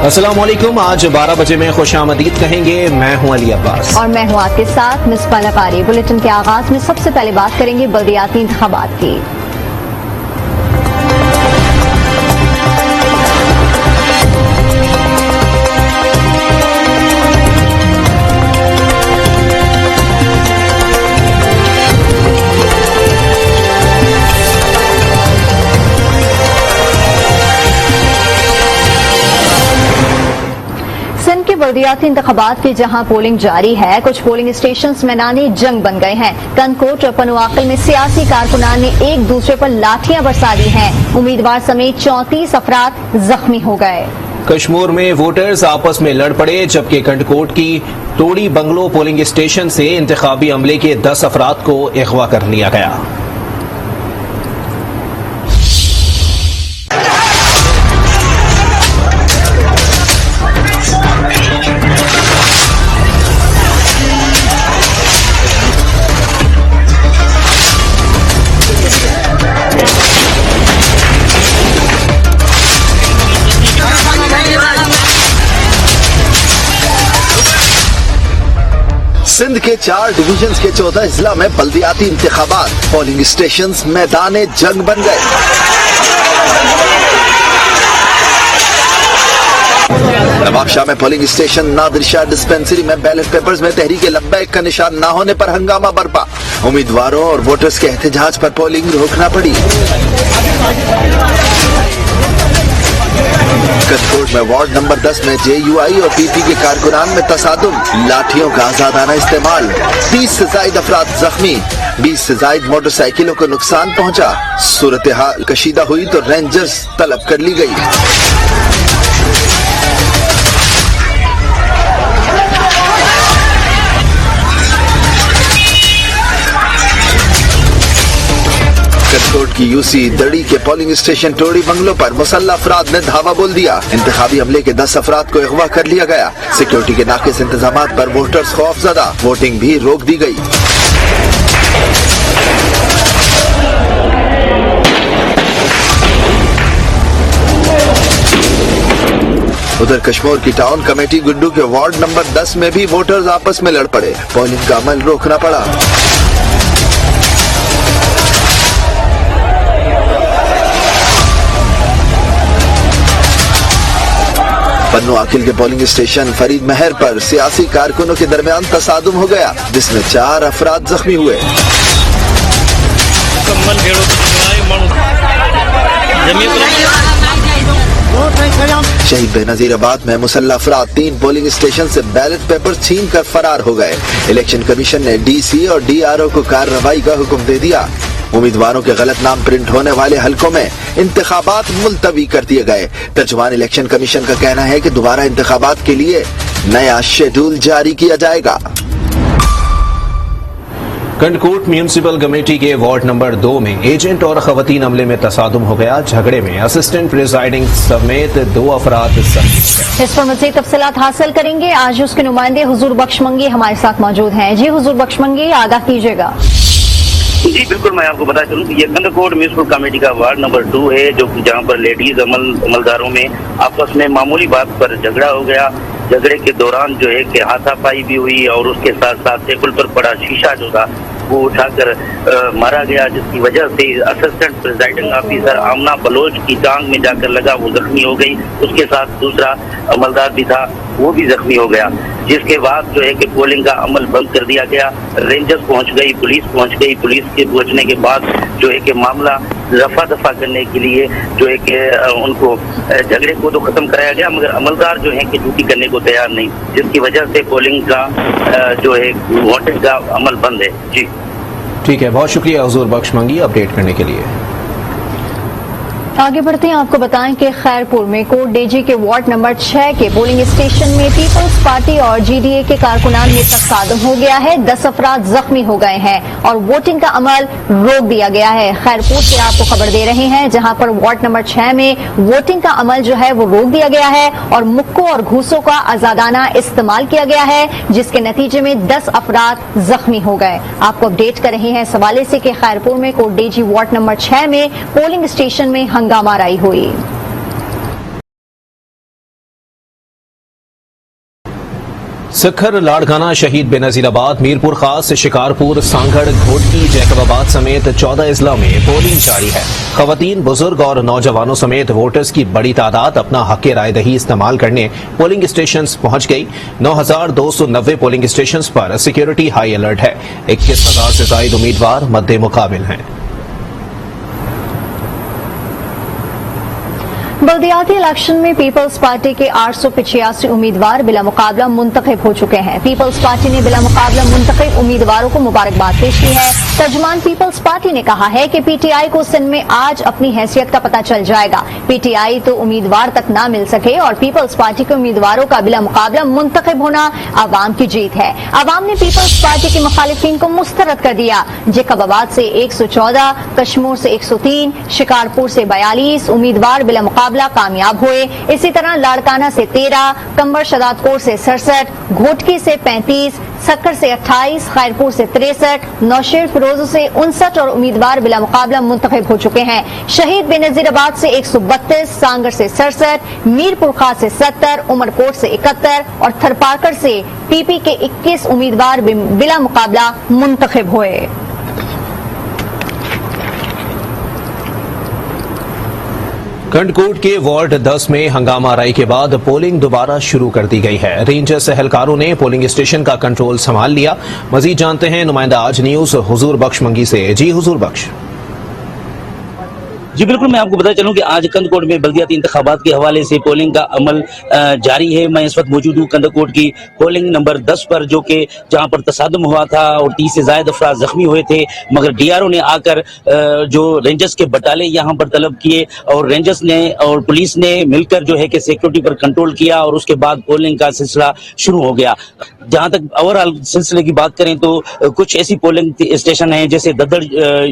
अस्सलामुअलैकुम। आज 12 बजे में खुशामदीद कहेंगे। मैं हूं अली अब्बास और मैं हूं आपके साथ मिसबाह कारी। बुलेटिन के आगाज में सबसे पहले बात करेंगे बल्दियाती इंतखाबात की। सिंध के बल्दियाती इंतखाबात की जहां पोलिंग जारी है, कुछ पोलिंग स्टेशन मैदानी जंग बन गए हैं। कनकोट और पनुआकल में सियासी कारकुनान ने एक दूसरे पर लाठियां बरसा दी हैं। उम्मीदवार समेत 34 अफराद जख्मी हो गए। कश्मीर में वोटर्स आपस में लड़ पड़े, जबकि कंटकोट की तोड़ी बंगलो पोलिंग स्टेशन से इंतखाबी अमले के 10 अफराद को अगवा कर लिया गया। सिंध के 4 डिवीजन्स के 14 जिला में बल्दियाती इंतखाबात पोलिंग स्टेशन मैदाने जंग बन गए। नवाबशाह में polling station, Nadir Shah dispensary में बैलेट पेपर्स में तहरीक लब्बैक का निशान न होने पर हंगामा बरपा। उम्मीदवारों और वोटर्स के एहतजाज पर पोलिंग रोकना पड़ी। कनकोट में वार्ड नंबर 10 में JUI और PP के कारकुनान में तसादुम, लाठियों का आजादाना इस्तेमाल, 30 से ज्यादा अफराद जख्मी, 20 से ज्यादा मोटरसाइकिलों को नुकसान पहुंचा। सूरत हाल कशीदा हुई तो रेंजर्स तलब कर ली गई। कनकोट की UC दड़ी के पोलिंग स्टेशन टोड़ी बंगलों पर मुसल्लह अफराद ने धावा बोल दिया। इंतखाबी हमले के 10 अफराद को अगवा कर लिया गया। सिक्योरिटी के नाकिस इंतजामात पर वोटर्स खौफजदा, वोटिंग भी रोक दी गई। उधर कश्मीर की टाउन कमेटी गुड्डू के वार्ड नंबर 10 में भी वोटर्स आपस में लड़ पड़े। पोलिंग का अमल रोकना पड़ा। पन्नू आकिल के पोलिंग स्टेशन फरीद महर पर सियासी कारकुनों के दरमियान तसादुम हो गया, जिसमें 4 अफराद जख्मी हुए। शहीद बेनजीराबाद में मुसल्लह अफराद 3 पोलिंग स्टेशन से बैलेट पेपर छीन कर फरार हो गए। इलेक्शन कमीशन ने DC और DRO को कार्रवाई का हुक्म दे दिया। उम्मीदवारों के गलत नाम प्रिंट होने वाले हलकों में इंतखाबात मुलतवी कर दिए गए। तर्जुमान इलेक्शन कमीशन का कहना है कि दोबारा इंतखाबात के लिए नया शेड्यूल जारी किया जाएगा। कंटकोट म्यूनिसिपल कमेटी के वार्ड नंबर 2 में एजेंट और खवातीन अमले में तसादुम हो गया। झगड़े में असिस्टेंट प्रिजाइडिंग समेत 2 अफराद जख्मी। इस पर मज़ीद तफसीलात हासिल करेंगे। आज उसके नुमाइंदे हुजूर बख्शमंगी हमारे साथ मौजूद हैं। जी हुजूर बख्शमंगी, आगाह कीजिएगा। जी बिल्कुल, मैं आपको बता चलूं कि ये कंटकोट म्यूनिसिपल कमेटी का वार्ड नंबर 2 है, जो जहां पर लेडीज अमलदारों में आपस में मामूली बात पर झगड़ा हो गया। झगड़े के दौरान जो है कि हाथापाई भी हुई और उसके साथ साथ टेबल पर पड़ा शीशा जो था वो उठाकर मारा गया, जिसकी वजह से असिस्टेंट प्रिजाइडिंग ऑफिसर आमना बलोच की टांग में जाकर लगा, वो जख्मी हो गई। उसके साथ दूसरा अमलदार भी था, वो भी जख्मी हो गया। जिसके बाद जो है कि पोलिंग का अमल बंद कर दिया गया। रेंजर्स पहुंच गई, पुलिस पहुंच गई। पुलिस के पहुंचने के बाद जो है कि मामला रफा दफा करने के लिए जो है कि उनको झगड़े को तो खत्म कराया गया, मगर अमलदार जो है कि ड्यूटी करने को तैयार नहीं, जिसकी वजह से पोलिंग का जो है वोटिंग का अमल बंद है। जी ठीक है, बहुत शुक्रिया हुजूर बख्शमंगी अपडेट करने के लिए। आगे बढ़ते हैं, आपको बताएं कि खैरपुर में कोट डेजी के वार्ड नंबर 6 के पोलिंग स्टेशन में पीपल्स पार्टी और GDA के कारकुनान में तसादुम हो गया है। 10 अफराद जख्मी हो गए हैं और वोटिंग का अमल रोक दिया गया है। खैरपुर से आपको खबर दे रहे हैं, जहां पर वार्ड नंबर 6 में वोटिंग का अमल जो है वो रोक दिया गया है और मुक्कों और घूसों का आजादाना इस्तेमाल किया गया है, जिसके नतीजे में 10 अफराद जख्मी हो गए। आपको अपडेट कर रहे हैं इस हवाले से कि खैरपुर में कोट डेजी वार्ड नंबर 6 में पोलिंग स्टेशन में हंगामाराई हुई। सखर, लाड़काना, शहीद बेनजीराबाद, मीरपुर खास, शिकारपुर, सांगड़, घोटकी, जैकबाबाद समेत 14 अजला में पोलिंग जारी है। खवातीन, बुजुर्ग और नौजवानों समेत वोटर्स की बड़ी तादाद अपना हक राय दही इस्तेमाल करने पोलिंग स्टेशन पहुंच गई। 9,290 पोलिंग स्टेशन पर सिक्योरिटी हाई अलर्ट है। 21,000 से ज्यादा उम्मीदवार मद्दे मुकाबिल हैं। बल्दियाती इलेक्शन में पीपल्स पार्टी के 885 उम्मीदवार बिला मुकाबला मुंतखब हो चुके हैं। पीपल्स पार्टी ने बिला मुकाबला मुंतखब उम्मीदवारों को मुबारकबाद पेश की है। तर्जुमान पीपल्स पार्टी ने कहा है कि पीटीआई को सिंध में आज अपनी हैसियत का पता चल जाएगा। पीटीआई तो उम्मीदवार तक ना मिल सके और पीपल्स पार्टी के उम्मीदवारों का बिला मुकाबला मुंतखब होना आवाम की जीत है। आवाम ने पीपल्स पार्टी के मुखालिफिन को मुस्तरद कर दिया। जैकबाबाद से 114, कश्मीर से 103, शिकारपुर से 42 उम्मीदवार बिला मुकाबला कामयाब हुए। इसी तरह लाड़काना से 13, कंबर शदादकोट से 67, घोटकी से 35, सक्कर से 28, खैरपुर से 63, नौशेर फिरोज से 59 और उम्मीदवार बिला मुकाबला मुंतखब हो चुके हैं। शहीद बेनजीराबाद से 132, सांगर से 67, मीरपुर खास से 70, उमरकोट से 71 और थरपारकर से पीपी के 21 उम्मीदवार बिला मुकाबला मुंतखब हुए। कंडकोट के वार्ड 10 में हंगामा राई के बाद पोलिंग दोबारा शुरू कर दी गई है। रेंजर्स एहलकारों ने पोलिंग स्टेशन का कंट्रोल संभाल लिया। मजीद जानते हैं नुमाइंदा आज न्यूज हुजूर बख्श मंगी से। जी हुजूर बख्श। जी बिल्कुल, मैं आपको बता चलूं कि आज कंदकोट में बल्दियाती इंतखाबात के हवाले से पोलिंग का अमल जारी है। मैं इस वक्त मौजूद हूँ कंदकोट की पोलिंग नंबर 10 पर, जो कि जहां पर तसादुम हुआ था और 30 से ज्यादा अफराद जख्मी हुए थे, मगर डीआरओ ने आकर जो रेंजर्स के बटाले यहाँ पर तलब किए और रेंजर्स ने और पुलिस ने मिलकर जो है कि सिक्योरिटी पर कंट्रोल किया और उसके बाद पोलिंग का सिलसिला शुरू हो गया। जहां तक ओवरऑल सिलसिले की बात करें तो कुछ ऐसी पोलिंग स्टेशन है जैसे दद्दड़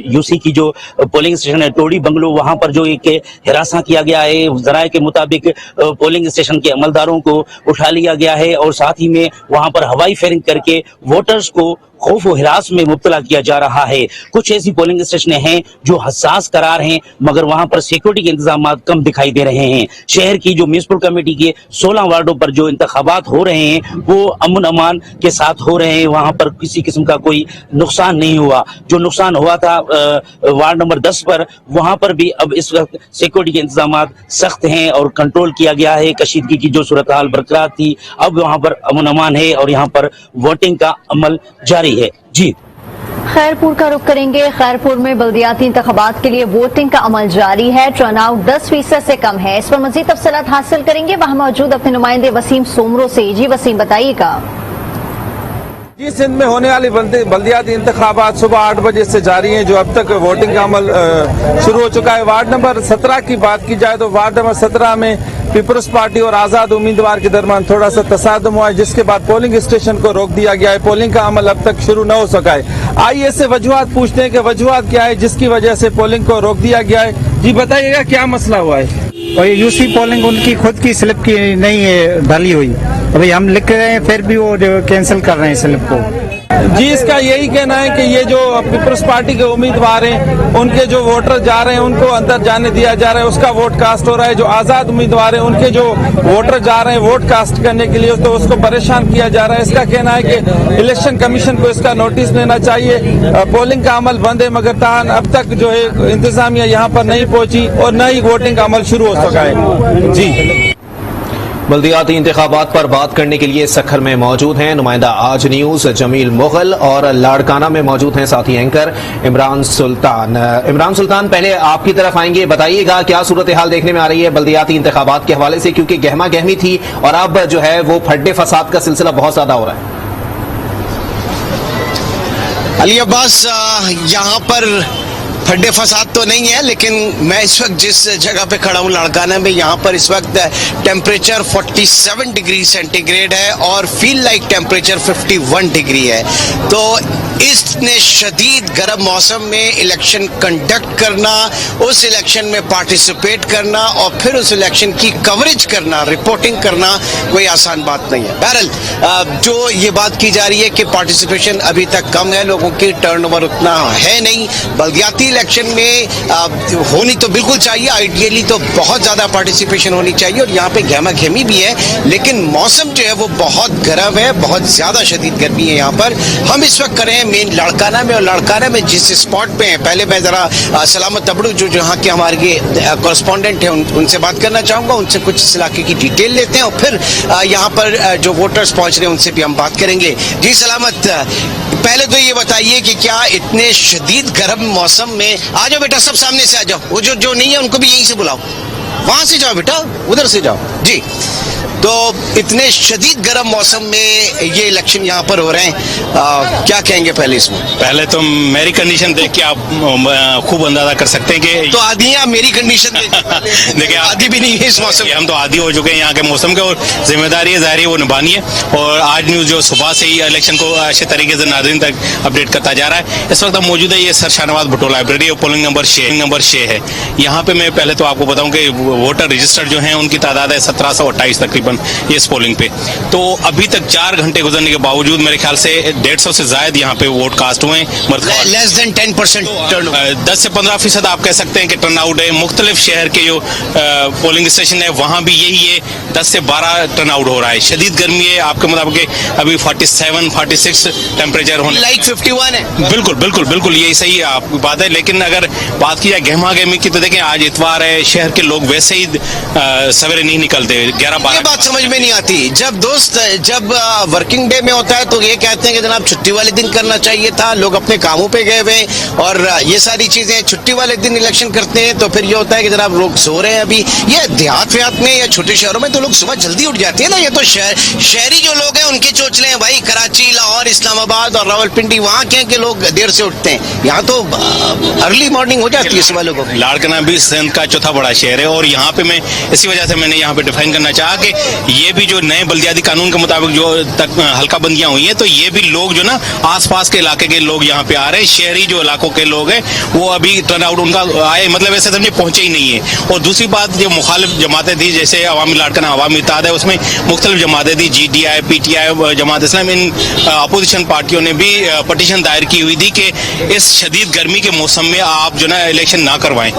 यूसी की जो पोलिंग स्टेशन है, टोडी बंगलो, वहां पर जो एक हिरासा किया गया है। जराये के मुताबिक पोलिंग स्टेशन के अमलदारों को उठा लिया गया है और साथ ही में वहां पर हवाई फायरिंग करके वोटर्स को खौफ व हिरास में मुब्तला किया जा रहा है। कुछ ऐसी पोलिंग स्टेशन हैं जो हसास करार हैं, मगर वहां पर सिक्योरिटी के इंतजाम कम दिखाई दे रहे हैं। शहर की जो म्युनिसिपल कमेटी के 16 वार्डों पर जो इंतखाबात हो रहे हैं वो अमन अमान के साथ हो रहे हैं। वहां पर किसी किस्म का कोई नुकसान नहीं हुआ। जो नुकसान हुआ था वार्ड नंबर 10 पर, वहां पर भी अब इस वक्त सिक्योरिटी के इंतजाम सख्त हैं और कंट्रोल किया गया है। कशीदगी की जो सूरत हाल बरकरार थी, अब वहां पर अमन अमान है और यहाँ पर वोटिंग का अमल जारी है। जी खैरपुर का रुख करेंगे। खैरपुर में बल्दियाती इंतखाबात के लिए वोटिंग का अमल जारी है। टर्नआउट 10% से कम है। इस पर मजीद तफसीलात हासिल करेंगे वहां मौजूद अपने नुमाइंदे वसीम सोमरो से। जी वसीम, बताइएगा। जी, सिंध में होने वाली बल्दियाती इंतखाबात सुबह 8 बजे से जारी हैं, जो अब तक वोटिंग का अमल शुरू हो चुका है। वार्ड नंबर 17 की बात की जाए तो वार्ड नंबर 17 में पीपल्स पार्टी और आजाद उम्मीदवार के दरमियान थोड़ा सा तसादुम हुआ है, जिसके बाद पोलिंग स्टेशन को रोक दिया गया है। पोलिंग का अमल अब तक शुरू न हो सका है। आइए से वजूहात पूछते हैं कि वजूहात क्या है जिसकी वजह से पोलिंग को रोक दिया गया है। जी बताइएगा, क्या मसला हुआ है? और ये यूसी पोलिंग उनकी खुद की स्लिप की नहीं है डाली हुई। अभी हम लिख रहे हैं फिर भी वो कैंसिल कर रहे हैं स्लिप को। जी, इसका यही कहना है कि ये जो पीपल्स पार्टी के उम्मीदवार हैं उनके जो वोटर जा रहे हैं उनको अंदर जाने दिया जा रहा है, उसका वोट कास्ट हो रहा है। जो आजाद उम्मीदवार हैं उनके जो वोटर जा रहे हैं वोट कास्ट करने के लिए, तो उसको परेशान किया जा रहा है। इसका कहना है कि इलेक्शन कमीशन को इसका नोटिस लेना चाहिए। पोलिंग का अमल बंद है, मगर ताहन अब तक जो है इंतजामिया यहाँ पर नहीं पहुंची और न ही वोटिंग का अमल शुरू हो सका है। जी, बल्दियाती इंतखाबात पर बात करने के लिए सखर में मौजूद हैं नुमाइंदा आज न्यूज जमील मुगल और लाड़काना में मौजूद हैं साथी एंकर इमरान सुल्तान। इमरान सुल्तान, पहले आपकी तरफ आएंगे, बताइएगा क्या सूरत हाल देखने में आ रही है बल्दियाती इंतखाबात के हवाले से, क्योंकि गहमा गहमी थी और अब जो है वो फड्डे फसाद का सिलसिला बहुत ज्यादा हो रहा है। अली अब्बास, यहाँ पर फड्डे फसाद तो नहीं है, लेकिन मैं इस वक्त जिस जगह पे खड़ा हूँ लाड़काना में, यहाँ पर इस वक्त टेम्परेचर 47 डिग्री सेंटीग्रेड है और फील लाइक टेम्परेचर 51 डिग्री है। तो इतने शदीद गर्म मौसम में इलेक्शन कंडक्ट करना, उस इलेक्शन में पार्टिसिपेट करना और फिर उस इलेक्शन की कवरेज करना, रिपोर्टिंग करना कोई आसान बात नहीं है। बहरहाल जो ये बात की जा रही है कि पार्टिसिपेशन अभी तक कम है, लोगों की टर्नओवर उतना है नहीं। बल्दियाती इलेक्शन में होनी तो बिल्कुल चाहिए, आइडियली तो बहुत ज्यादा पार्टिसिपेशन होनी चाहिए और यहाँ पे गहमा गहमी भी है, लेकिन मौसम जो है वो बहुत गर्म है, बहुत ज्यादा शदीद गर्मी है यहाँ पर। हम इस वक्त करें मेन लाड़काना में, और लाड़काना में जिस स्पॉट पे हैं, पहले मैं जरा सलामत तबड़ू जो यहाँ के हमारे कॉरेस्पॉन्डेंट हैं उनसे बात करना चाहूंगा, उनसे कुछ इस इलाके की डिटेल लेते हैं और फिर यहाँ पर जो वोटर्स पहुंच रहे हैं उनसे भी हम बात करेंगे। जी सलामत, पहले तो ये बताइए कि क्या इतने शदीद गर्म मौसम में, आ जाओ बेटा सब सामने से आ जाओ, वो जो नहीं है उनको भी यहीं से बुलाओ, वहां से जाओ बेटा, उधर से जाओ जी। तो इतने शदीद गर्म मौसम में ये इलेक्शन यहाँ पर हो रहे हैं, क्या कहेंगे पहले इसमें? पहले तो मेरी कंडीशन देख के आप खूब अंदाजा कर सकते हैं कि तो आदि हैं, मेरी कंडीशन देखिए आदि भी नहीं है इस मौसम हम तो आदी हो चुके हैं यहाँ के मौसम के, और जिम्मेदारी है जाहिर है वो निभानी है। और आज न्यूज जो सुबह से ही इलेक्शन को अच्छे तरीके से नाज़रीन तक अपडेट करता जा रहा है। इस वक्त हम मौजूद है ये सर शाहनवाज भुट्टो लाइब्रेरी और पोलिंग नंबर 6 है। यहाँ पे मैं पहले तो आपको बताऊं कि वोटर रजिस्टर जो है उनकी तादाद है 1728 तकरीबन इस पोलिंग पे। तो अभी तक 4 घंटे गुजरने के बावजूद मेरे ख्याल से 150 से ज्यादा यहाँ पे वोट कास्ट हुए हैं। लेस देन 10% टर्न, 10 से 15% आप कह सकते हैं कि टर्न आउट है। मुख्तलिफ शहर के जो पोलिंग स्टेशन है वहाँ भी यही है, 10 से 12 टर्न आउट हो रहा है। शदीद गर्मी है, आपके मुताबिक अभी 47-46 टेम्परेचर होने, लाइक 51 है। बिल्कुल बिल्कुल बिल्कुल यही सही है आपकी बात है। लेकिन अगर बात की जाए गहमा गहमी की तो देखें आज इतवार है, शहर के लोग वैसे ही सवेरे नहीं निकलते, 11-12 बात समझ में नहीं आती। जब वर्किंग डे में होता है तो ये कहते हैं कि जनाब छुट्टी वाले दिन करना चाहिए था, लोग अपने कामों पे गए हुए और ये सारी चीजें, छुट्टी वाले दिन इलेक्शन करते हैं तो फिर ये होता है कि जनाब लोग सो रहे हैं। अभी ये देहात में या छोटे शहरों में तो लोग सुबह जल्दी उठ जाते हैं ना, ये तो शहरी जो लोग हैं उनके चोचले हैं भाई। कराची, लाहौर, इस्लामाबाद और रावलपिंडी वहाँ के लोग देर से उठते हैं, यहाँ तो अर्ली मॉर्निंग हो जाती है सुबह लोगों को। लाड़काना भी सिंध का चौथा बड़ा शहर है और यहाँ पे मैं इसी वजह से मैंने यहाँ पे डिफाइन करना चाहा कि ये भी जो नए बल्दियाती कानून के मुताबिक जो तक हल्का बंदियां हुई हैं तो ये भी लोग जो ना आसपास के इलाके के लोग यहाँ पे आ रहे हैं। शहरी जो इलाकों के लोग हैं वो अभी टर्न आउट उनका आए, मतलब ऐसे समझे पहुंचे ही नहीं है। और दूसरी बात जो मुखालिफ जमातें थी, जैसे अवामी लाड़काना अवामी इत्तेहाद है, उसमें मुख्तलिफ जमातें थी, GDI, PTI, Jamaat Islam, in opposition पार्टियों ने भी पटिशन दायर की हुई थी कि इस शदीद गर्मी के मौसम में आप जो ना इलेक्शन ना करवाएं।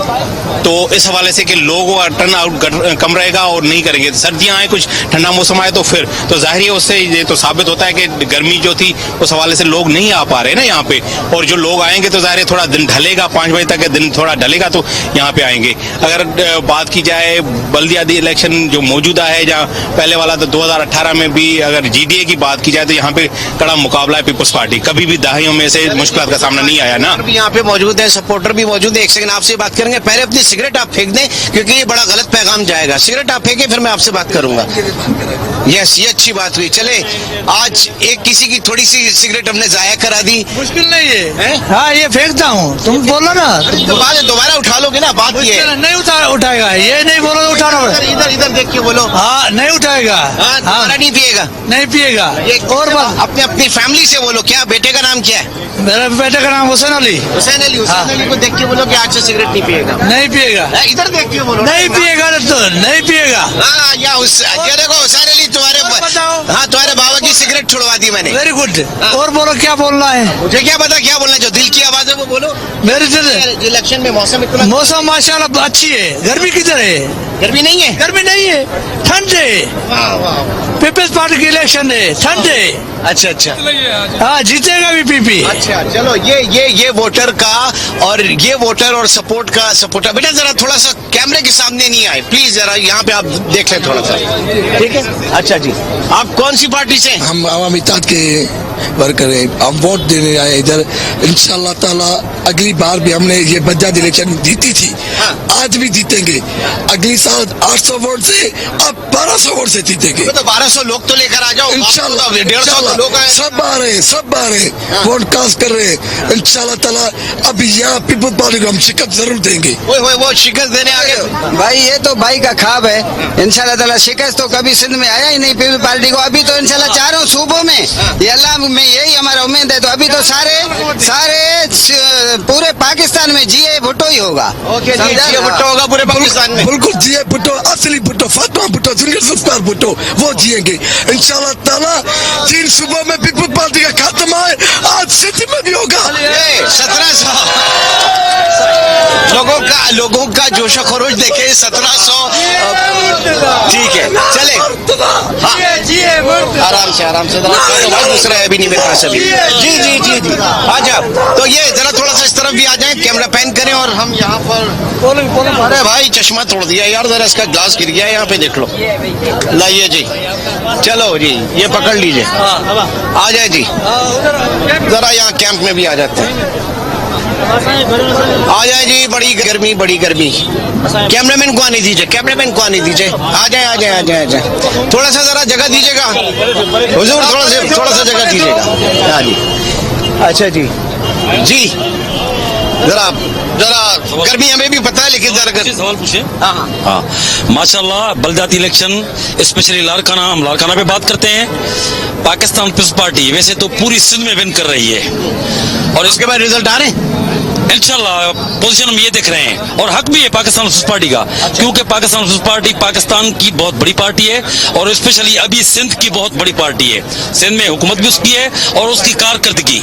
तो इस हवाले से कि लोगों का टर्न आउट कम रहेगा और नहीं करेंगे। सर्दियां आए, कुछ ठंडा मौसम आए तो फिर तो जाहिर है उससे ये तो साबित होता है कि गर्मी जो थी उस हवाले से लोग नहीं आ पा रहे ना यहाँ पे। और जो लोग आएंगे तो जाहिर है थोड़ा दिन ढलेगा, 5 बजे तक दिन थोड़ा ढलेगा तो यहाँ पे आएंगे। अगर बात की जाए बल्दियाती इलेक्शन जो मौजूदा है, जहाँ पहले वाला तो 2018 में भी अगर GDA की बात की जाए तो यहाँ पे कड़ा मुकाबला है पीपल्स पार्टी, कभी भी दहाइयों में से मुश्किल का सामना नहीं आया ना। यहाँ पे मौजूद है, सपोर्टर भी मौजूद है। एक सेकंड आपसे बात करेंगे, पहले अपनी सिगरेट आप फेंक दें क्योंकि ये बड़ा गलत पैगाम जाएगा। सिगरेट आप फेंके फिर मैं आपसे बात करूंगा। यस, ये अच्छी बात हुई। चले, आज एक किसी की थोड़ी सी सिगरेट हमने जाया करा दी, मुश्किल नहीं है। हाँ, ये फेंकता हूँ, तुम बोलो ना तो बाद दोबारा उठा लोगे ना, बात ये नहीं उठाएगा, ये नहीं बोलो तो उठाना पड़ेगा। इधर देख के बोलो। हाँ, नहीं उठाएगा। हाँ, दोबारा नहीं पिएगा, नहीं पिएगा। और बात अपनी फैमिली से बोलो। क्या बेटे का नाम क्या है? मेरे बेटे का नाम हुसैन अली। हुसैन अली को देख के बोलो कि आज से सिगरेट नहीं पिएगा। नहीं पिएगा। इधर देख के बोलो। नहीं पिएगा तो नहीं पिएगा। हाँ, या देखो हुसैन अली तुम्हारे, हाँ तुम्हारे बाबा की सिगरेट छुड़वा दी मैंने। Very good. और बोलो क्या बोलना है? मुझे क्या पता क्या बोलना है, जो दिल की आवाज है वो बोलो। मेरे दिल इलेक्शन में मौसम इतना, मौसम माशाल्लाह अच्छी है। गर्मी किधर है? गर्मी नहीं है, गर्मी नहीं है, ठंड है। पीपल्स पार्टी की इलेक्शन है, ठंड है। अच्छा, हाँ, जीतेगा भी PP। अच्छा, चलो ये वोटर का और ये वोटर और सपोर्टर बेटा जरा थोड़ा सा कैमरे के सामने नहीं आए प्लीज, जरा यहाँ पे आप देख लें थोड़ा सा, ठीक है? अच्छा जी, आप कौन सी पार्टी से? हम अवामी इत्तेहाद के वर्कर हैं, हम वोट देने आए इधर। इंशाल्लाह ताला अगली बार भी हमने ये बजाज इलेक्शन जीती थी, आज भी जीतेंगे। अगली साल 800 वोट से अब 1200 वोट से जीतेंगे। तो 1200 लोग तो लेकर आ जाओ इंशाल्लाह। 150 लोग आए, सब आ रहे हैं, वोट कास्ट कर रहे हैं। इंशाल्लाह ताला अब यहाँ पीपल्स पार्टी को हम शिकस्त जरूर देंगे। वो शिकस्त देने आ गए भाई, ये तो भाई का ख्वाब है। इंशाल्लाह ताला शिकस्त तो कभी सिंध में आया ही नहीं पीपल्स पार्टी को। अभी तो इंशाल्लाह चारों सूबों सूबों में, ये अल्लाह में यही हमारा उम्मीद है। तो अभी तो सारे पूरे पाकिस्तान में जीए भुट्टो ही होगा। ओके जी, जीए भुट्टो होगा पूरे पाकिस्तान में। बिल्कुल जीए भुट्टो, असली भुट्टो, फातिमा भुट्टो, जुल्फिकार भुट्टो, वो जिएंगे इंशाल्लाह ताला। 3 सूबों में पीपल्स पार्टी का खात्मा है, आज सिटी में भी होगा। 1700 लोगों का जोशो खरोश देखे। 1700 ठीक है, चले आराम से दूसरा है अभी नहीं मेरे पास अभी। जी अच्छा, तो ये जरा थोड़ा सा इस तरफ भी आ जाए, कैमरा पैन करें और हम यहाँ पर। अरे भाई चश्मा तोड़ दिया यार, जरा इसका ग्लास गिर गया, यहाँ पे देख लो। लाइए जी, चलो जी, ये पकड़ लीजिए, आ जाए जी, जरा यहाँ कैंप में भी आ जाते हैं। आ जाए जी, बड़ी गर्मी। कैमरामैन को आने दीजिए, आ जाए। थोड़ा सा जरा जगह दीजिएगा हुजूर, थोड़ा सा जगह दीजिएगा। हाँ जी, अच्छा जी जरा गर्मी हमें भी पता है, लेकिन जरा सवाल पूछे। हाँ, माशाल्लाह बलदियाती इलेक्शन स्पेशली लारकाना, हम लारकाना पे बात करते हैं। पाकिस्तान पीपल्स पार्टी वैसे तो पूरी सिंध में विन कर रही है, और उसके बाद रिजल्ट आ रहे हैं इंशाल्लाह। पोजीशन हम ये देख रहे हैं, और हक भी है पाकिस्तान पीपल्स पार्टी का, क्योंकि पाकिस्तान पीपल्स पार्टी पाकिस्तान की बहुत बड़ी पार्टी है, और स्पेशली अभी सिंध की बहुत बड़ी पार्टी है। सिंध में हुकूमत भी उसकी है, और उसकी कारकर्दगी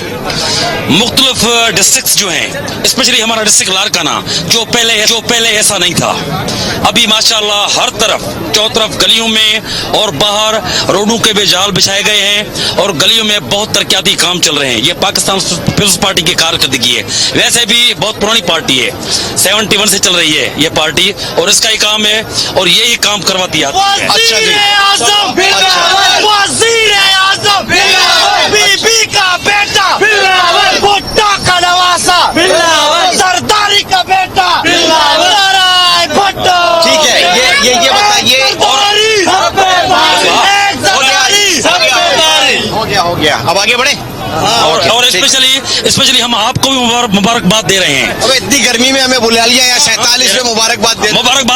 मुख्तलिफ डिस्ट्रिक्ट जो हैं, स्पेशली हमारा डिस्ट्रिक्ट लारकाना जो पहले ऐसा नहीं था, अभी माशाल्लाह हर तरफ, चौतरफ गलियों में और बाहर रोडों के भी जाल बिछाए गए हैं, और गलियों में बहुत तरक्याती काम चल रहे हैं। ये पाकिस्तान पीपल्स पार्टी की कारकर्दगी है। वैसे भी बहुत पुरानी पार्टी है, 71 से चल रही है ये पार्टी, और इसका ही काम है, और यही काम करवाती है। अच्छा जी, बीबी का बेटा, भुट्टो का नवासा, सरदारी का बेटा, भुट्टो। ठीक है, ये बताइए। हो गया, अब आगे बढ़े। और स्पेशली हम आपको भी मुबारकबाद दे रहे हैं। अब इतनी गर्मी में हमें बुला लिया, या 47 में मुबारकबाद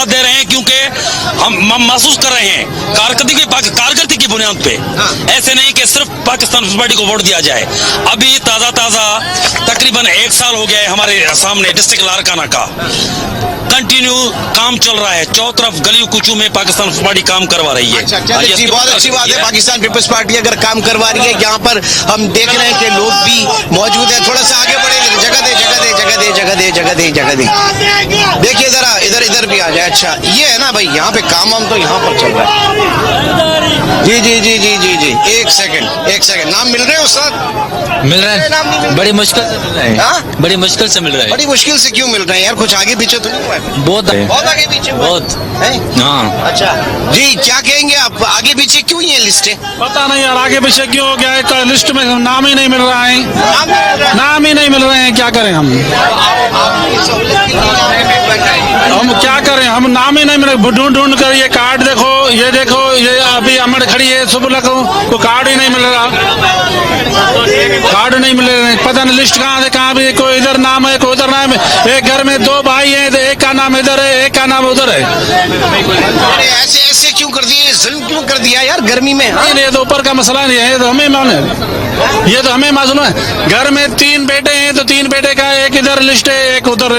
दे रहे हैं, क्योंकि हम महसूस कर रहे हैं कारकर्दगी की बुनियाद पे। ऐसे नहीं कि सिर्फ पाकिस्तान पीपल्स पार्टी को वोट दिया जाए। अभी ताजा तकरीबन 1 साल हो गया है हमारे सामने डिस्ट्रिक्ट लारकाना का, कंटिन्यू काम चल रहा है। चौतरफ गलियों कुचू में पाकिस्तान पीपल्स पार्टी काम करवा रही है। जी, बहुत अच्छी बात है, पाकिस्तान पीपल्स पार्टी अगर काम करवा रही है। यहाँ पर हम देख रहे हैं कि लोग भी मौजूद है। थोड़ा सा आगे बढ़े, जगह दे। देखिए जरा इधर भी आ जाए। अच्छा, ये है ना भाई, यहाँ पे काम हम तो यहाँ पर चल रहा है। जी, एक सेकंड, नाम मिल रहे हैं उस्ताद? मिल रहे हैं, बड़ी मुश्किल से मिल रहे हैं। बड़ी मुश्किल से मिल रहे हैं। बड़ी मुश्किल से क्यों मिल रहे हैं यार? कुछ आगे पीछे तो नहीं हुआ है? बहुत आगे पीछे बहुत। हाँ, अच्छा जी, क्या कहेंगे आप? आगे पीछे क्यों ये लिस्टें? पता नहीं यार, आगे पीछे क्यों हो गया है। लिस्ट में नाम ही नहीं मिल रहा है, नाम ही नहीं मिल रहे हैं। क्या करें हम क्या करें? हम नाम ही नहीं मिल रहे। ढूंढ कर ये कार्ड देखो, ये अभी अमर खड़ी है, सुबह को कार्ड ही नहीं मिल रहा, कार्ड नहीं मिल रहे। पता नहीं लिस्ट कहाँ भी, कोई इधर नाम है, कोई उधर नाम है। एक घर में 2 भाई हैं, तो एक का नाम इधर है, एक का नाम उधर है। ऐसे क्यों कर दिए? जुल्म क्यों कर दिया यार गर्मी में? ये तो ऊपर का मसला नहीं है, ये तो हमें मालूम है। घर में 3 बेटे हैं, तो 3 बेटे का एक इधर लिस्ट है, एक उधर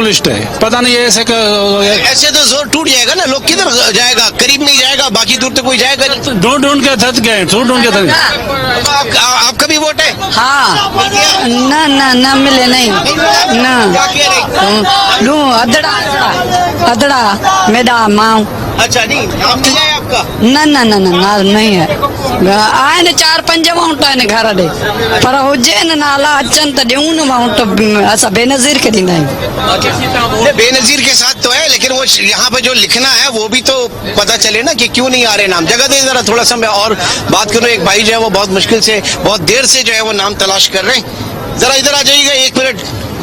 लिस्ट है। पता नहीं ऐसे तो जोर टूट जाएगा ना, लोग किधर जाएगा? करीब नहीं जाएगा, बाकी दूर तो कोई जाएगा। ढूंढ के थक गए। आपका भी वोट है? हाँ, ना मिले नहीं ना। अदड़ा मेरा माँ। अच्छा, नहीं नाम मिल जाए आपका? ना नहीं है। आए न 4-5 माउंट आए घर दे, पर हुजे न नाला अचन तो ॾियूं न माउंट। असा बेनजीर के ॾींदा आहियूं। बेनजीर के साथ तो है, लेकिन वो यहाँ पे जो लिखना है वो भी तो पता चले ना कि क्यों नहीं आ रहे नाम। जगह दे जरा, थोड़ा सा मैं और बात करूँ। एक भाई जो है वो बहुत मुश्किल से, बहुत देर से जो है वो नाम तलाश कर रहे हैं। जरा इधर आ जाइएगा 1 मिनट।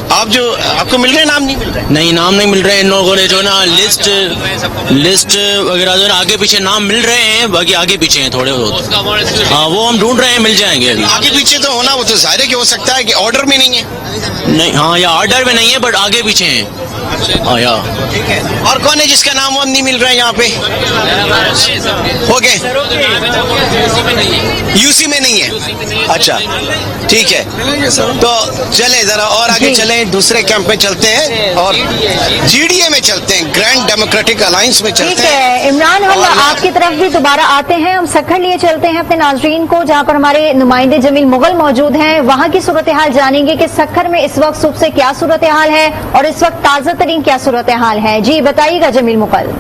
आपको मिल रहे नाम? नहीं मिल रहे। नहीं, नाम नहीं मिल रहे। इन लोगों ने जो ना लिस्ट वगैरह जो ना आगे पीछे नाम मिल रहे हैं, बाकी आगे पीछे हैं थोड़े बहुत। हाँ, वो हम ढूंढ रहे हैं, मिल जाएंगे अभी। आगे पीछे तो होना, वो तो जाहिर है कि हो सकता है कि ऑर्डर में नहीं है। नहीं, हाँ, या ऑर्डर में नहीं है, बट आगे पीछे हैं। हाँ या ठीक है। और कौन है जिसका नाम वाम नहीं मिल रहा है यहाँ पे? ओके, यूसी में नहीं है। अच्छा ठीक है, तो चले जरा और आगे चले, दूसरे कैंप में चलते हैं और जीडीए में चलते हैं, ग्रैंड डेमोक्रेटिक अलायंस में चलते हैं। ठीक है इमरान, हम आपकी तरफ भी दोबारा आते हैं। हम सक्खर लिए चलते हैं अपने नाजरीन को, जहां पर हमारे नुमाइंदे जमील मुगल मौजूद हैं। वहां की सूरत हाल जानेंगे कि सक्खर में इस वक्त सुबह से क्या सूरत हाल है और इस वक्त ताजा तरीन क्या सूरत हाल है। जी बताइएगा जमील मुगल।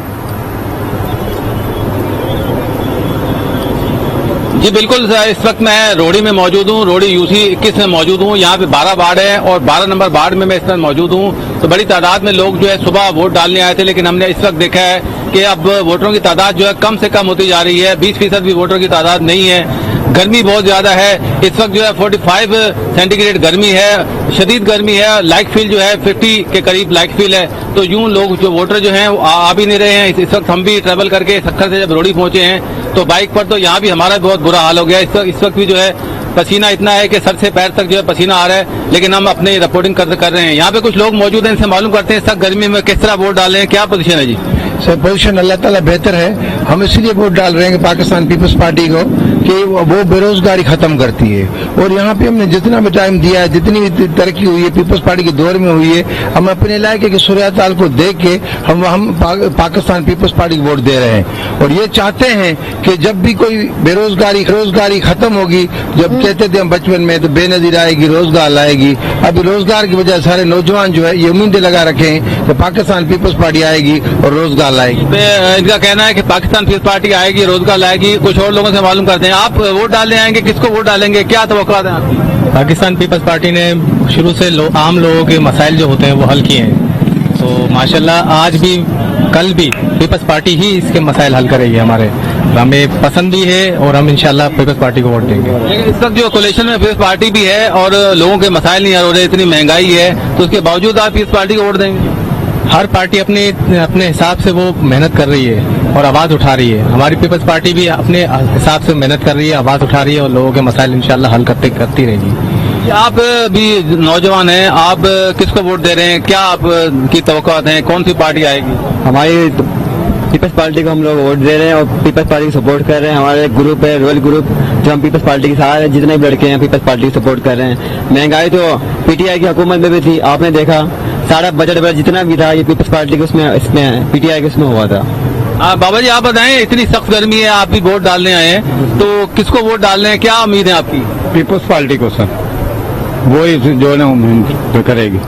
जी बिल्कुल, इस वक्त मैं रोड़ी में मौजूद हूँ, रोड़ी यूसी 21 में मौजूद हूँ। यहाँ पे 12 वार्ड है और 12 नंबर वार्ड में मैं इस वक्त मौजूद हूँ। तो बड़ी तादाद में लोग जो है सुबह वोट डालने आए थे, लेकिन हमने इस वक्त देखा है कि अब वोटरों की तादाद जो है कम से कम होती जा रही है। 20% भी वोटरों की तादाद नहीं है। गर्मी बहुत ज्यादा है इस वक्त, जो है 45 सेंटीग्रेड गर्मी है, शदीद गर्मी है। लाइक फील जो है 50 के करीब लाइक फील है। तो यूं लोग जो वोटर जो हैं वो आ भी नहीं रहे हैं। इस वक्त हम भी ट्रैवल करके सक्खर से जब रोड़ी पहुंचे हैं तो बाइक पर, तो यहाँ भी हमारा बहुत बुरा हाल हो गया। इस वक्त भी जो है पसीना इतना है कि सर से पैर तक जो है पसीना आ रहा है, लेकिन हम अपनी रिपोर्टिंग कर रहे हैं। यहाँ पे कुछ लोग मौजूद हैं, इनसे मालूम करते हैं सख्त गर्मी में किस तरह वोट डालें, क्या पोजीशन है जी? सर पोजीशन अल्लाह ताला बेहतर है। हम इसलिए वोट डाल रहे हैं कि पाकिस्तान पीपल्स पार्टी को कि वो बेरोजगारी खत्म करती है। और यहाँ पे हमने जितना भी टाइम दिया है, जितनी भी तरक्की हुई है पीपल्स पार्टी के दौर में हुई है, हम अपने इलाके की सूरत हाल को देख के हम पाकिस्तान पीपल्स पार्टी को वोट दे रहे हैं। और ये चाहते हैं कि जब भी कोई बेरोजगारी खत्म होगी, जब कहते थे हम बचपन में तो बेनजीर आएगी, रोजगार लाएगी, अभी रोजगार की वजह सारे नौजवान जो है ये उम्मीदें लगा रखे हैं कि पाकिस्तान पीपल्स पार्टी आएगी और रोजगार लाएगी। इनका कहना है कि पाकिस्तान पीपल्स पार्टी आएगी, रोजगार लाएगी। कुछ और लोगों से मालूम करते हैं, आप वोट डालने आएंगे, किसको वोट डालेंगे, क्या तवक्कुआत है आपकी? पाकिस्तान पीपल्स पार्टी ने शुरू से आम लोगों के मसाइल जो होते हैं वो हल किए हैं। तो माशाल्लाह आज भी कल भी पीपल्स पार्टी ही इसके मसाइल हल करेगी हमारे। हमें पसंद भी है और हम इंशाल्लाह पीपल्स पार्टी को वोट देंगे। लेकिन इस वक्त जो कोलिशन में पीपल्स पार्टी भी है और लोगों के मसाइल नहीं हल हो रहे, इतनी महंगाई है, तो उसके बावजूद आप पीपल्स पार्टी को वोट देंगे? हर पार्टी अपने हिसाब से वो मेहनत कर रही है और आवाज उठा रही है। हमारी पीपल्स पार्टी भी अपने हिसाब से मेहनत कर रही है, आवाज उठा रही है और लोगों के मसाइल इंशाल्लाह हल करती रहेगी। आप भी नौजवान हैं, आप किसको वोट दे रहे हैं, क्या आप की तवक्कुआत हैं, कौन सी पार्टी आएगी? हमारी पीपल्स पार्टी को हम लोग वोट दे रहे हैं और पीपल्स पार्टी को सपोर्ट कर रहे हैं। हमारा एक ग्रुप है, रॉयल ग्रुप, जो हम पीपल्स पार्टी के साथ हैं, जितने भी लड़के हैं पीपल्स पार्टी को सपोर्ट कर रहे हैं। महंगाई तो पीटीआई की हुकूमत में भी थी, आपने देखा सारा बजट जितना भी था ये पीपल्स पार्टी के इसमें पीटीआई के उसमें हुआ था। बाबा जी आप बताएं, इतनी सख्त गर्मी है, आप भी वोट डालने आए हैं, तो किसको वोट डालने हैं, क्या उम्मीद है आपकी? पीपल्स पार्टी को सर, वो जो है करेगी,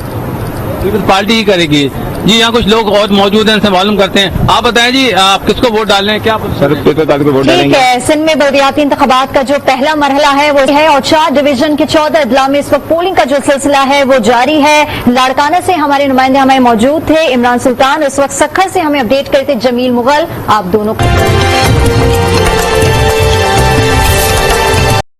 पीपल्स पार्टी ही करेगी। जी यहाँ कुछ लोग और मौजूद हैं, इनसे मालूम करते हैं। आप बताएं जी, आप किसको वोट डालने हैं, क्या? सर पीपल्स पार्टी को वोट डालेंगे। ठीक है, सिंध में बल्दियाती इंतखाबात का जो पहला मरहला है वो है और 4 डिवीजन के 14 अदला में इस वक्त पोलिंग का जो सिलसिला है वो जारी है। लाड़काना से हमारे नुमाइंदे हमारे मौजूद थे, इमरान सुल्तान, इस वक्त सक्खर से हमें अपडेट करते जमील मुगल। आप दोनों